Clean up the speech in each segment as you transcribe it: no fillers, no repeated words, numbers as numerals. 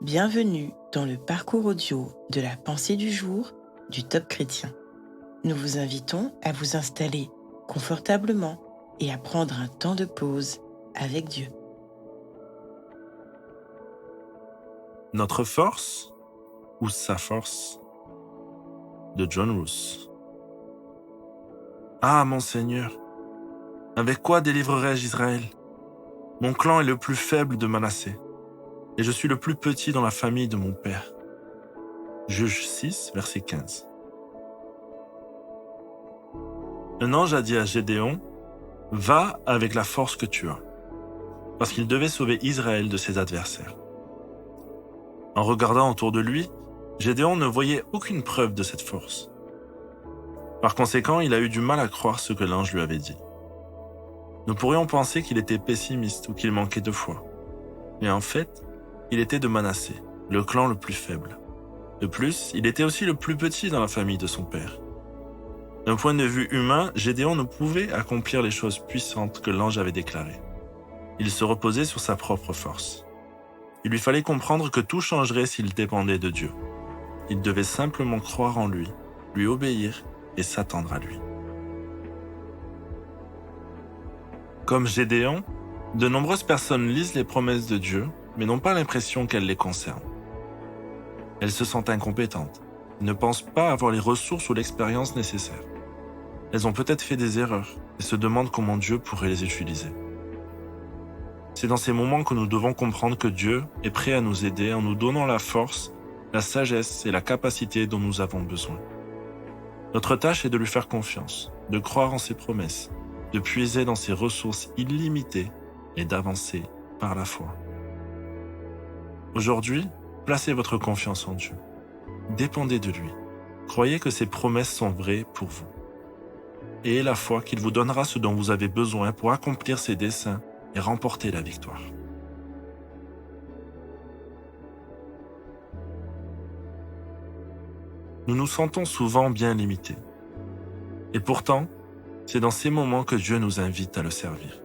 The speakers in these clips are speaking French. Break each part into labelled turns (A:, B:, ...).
A: Bienvenue dans le parcours audio de la pensée du jour du Top Chrétien. Nous vous invitons à vous installer confortablement et à prendre un temps de pause avec Dieu.
B: Notre force ou sa force de John Roos. Ah, mon Seigneur, avec quoi délivrerai-je Israël? Mon clan est le plus faible de Manassé, et je suis le plus petit dans la famille de mon père. Juge 6, verset 15. Un ange a dit à Gédéon, « Va avec la force que tu as », parce qu'il devait sauver Israël de ses adversaires. En regardant autour de lui, Gédéon ne voyait aucune preuve de cette force. Par conséquent, il a eu du mal à croire ce que l'ange lui avait dit. Nous pourrions penser qu'il était pessimiste ou qu'il manquait de foi. Mais en fait, il était de Manassé, le clan le plus faible. De plus, il était aussi le plus petit dans la famille de son père. D'un point de vue humain, Gédéon ne pouvait accomplir les choses puissantes que l'ange avait déclarées. Il se reposait sur sa propre force. Il lui fallait comprendre que tout changerait s'il dépendait de Dieu. Il devait simplement croire en lui obéir et s'attendre à lui. Comme Gédéon, de nombreuses personnes lisent les promesses de Dieu, mais n'ont pas l'impression qu'elles les concernent. Elles se sentent incompétentes, ne pensent pas avoir les ressources ou l'expérience nécessaires. Elles ont peut-être fait des erreurs et se demandent comment Dieu pourrait les utiliser. C'est dans ces moments que nous devons comprendre que Dieu est prêt à nous aider en nous donnant la force, la sagesse et la capacité dont nous avons besoin. Notre tâche est de lui faire confiance, de croire en ses promesses, de puiser dans ses ressources illimitées et d'avancer par la foi. Aujourd'hui, placez votre confiance en Dieu. Dépendez de lui. Croyez que ses promesses sont vraies pour vous. Ayez la foi qu'il vous donnera ce dont vous avez besoin pour accomplir ses desseins et remporter la victoire. Nous nous sentons souvent bien limités. Et pourtant, c'est dans ces moments que Dieu nous invite à le servir.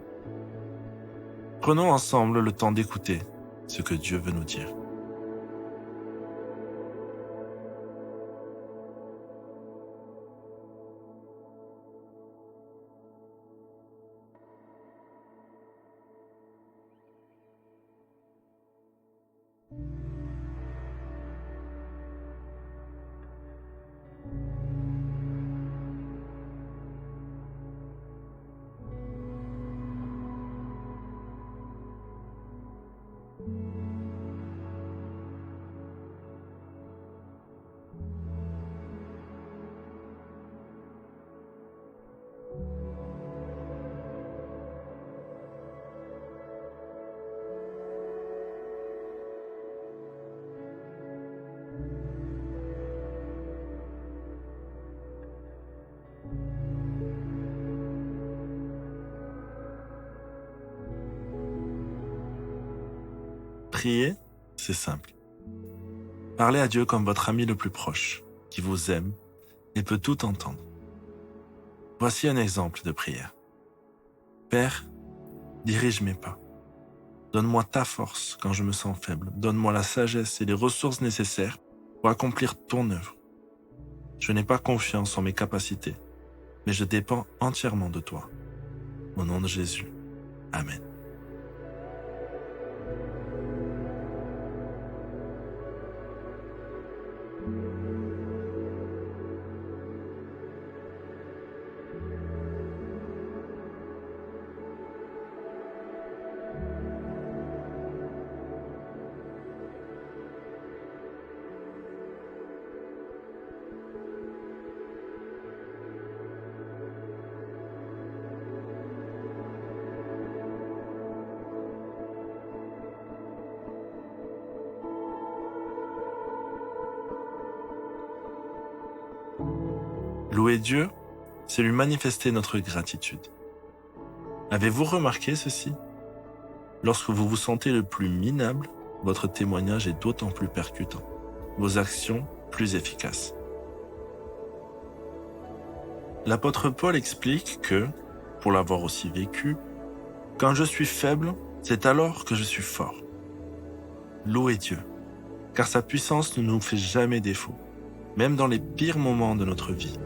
B: Prenons ensemble le temps d'écouter ce que Dieu veut nous dire. Prier, c'est simple. Parlez à Dieu comme votre ami le plus proche, qui vous aime et peut tout entendre. Voici un exemple de prière. Père, dirige mes pas. Donne-moi ta force quand je me sens faible. Donne-moi la sagesse et les ressources nécessaires pour accomplir ton œuvre. Je n'ai pas confiance en mes capacités, mais je dépends entièrement de toi. Au nom de Jésus. Amen. Louer Dieu, c'est lui manifester notre gratitude. Avez-vous remarqué ceci? Lorsque vous vous sentez le plus minable, votre témoignage est d'autant plus percutant, vos actions plus efficaces. L'apôtre Paul explique que, pour l'avoir aussi vécu, quand je suis faible, c'est alors que je suis fort. Louez Dieu. car sa puissance ne nous fait jamais défaut, même dans les pires moments de notre vie.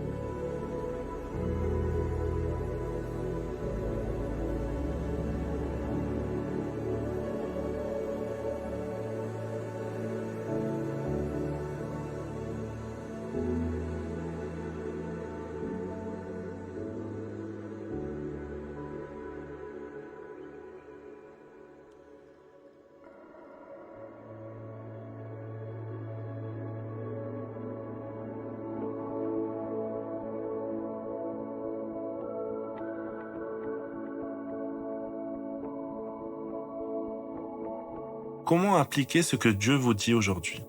B: Comment appliquer ce que Dieu vous dit aujourd'hui?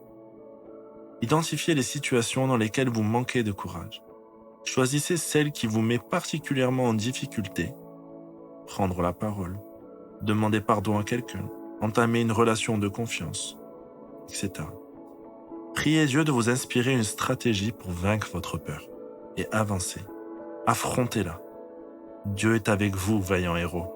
B: Identifiez les situations dans lesquelles vous manquez de courage. Choisissez celle qui vous met particulièrement en difficulté. Prendre la parole, demander pardon à quelqu'un, entamer une relation de confiance, etc. Priez Dieu de vous inspirer une stratégie pour vaincre votre peur et avancer. Affrontez-la. Dieu est avec vous, vaillant héros.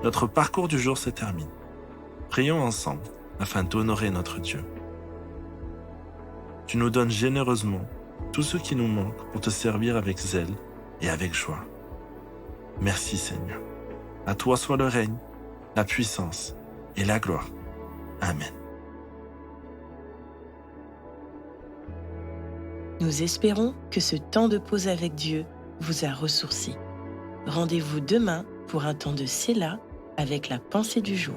B: Notre parcours du jour se termine. Prions ensemble afin d'honorer notre Dieu. Tu nous donnes généreusement tout ce qui nous manque pour te servir avec zèle et avec joie. Merci Seigneur. À toi soit le règne, la puissance et la gloire. Amen.
A: Nous espérons que ce temps de pause avec Dieu vous a ressourci. Rendez-vous demain pour un temps de Séla avec la pensée du jour.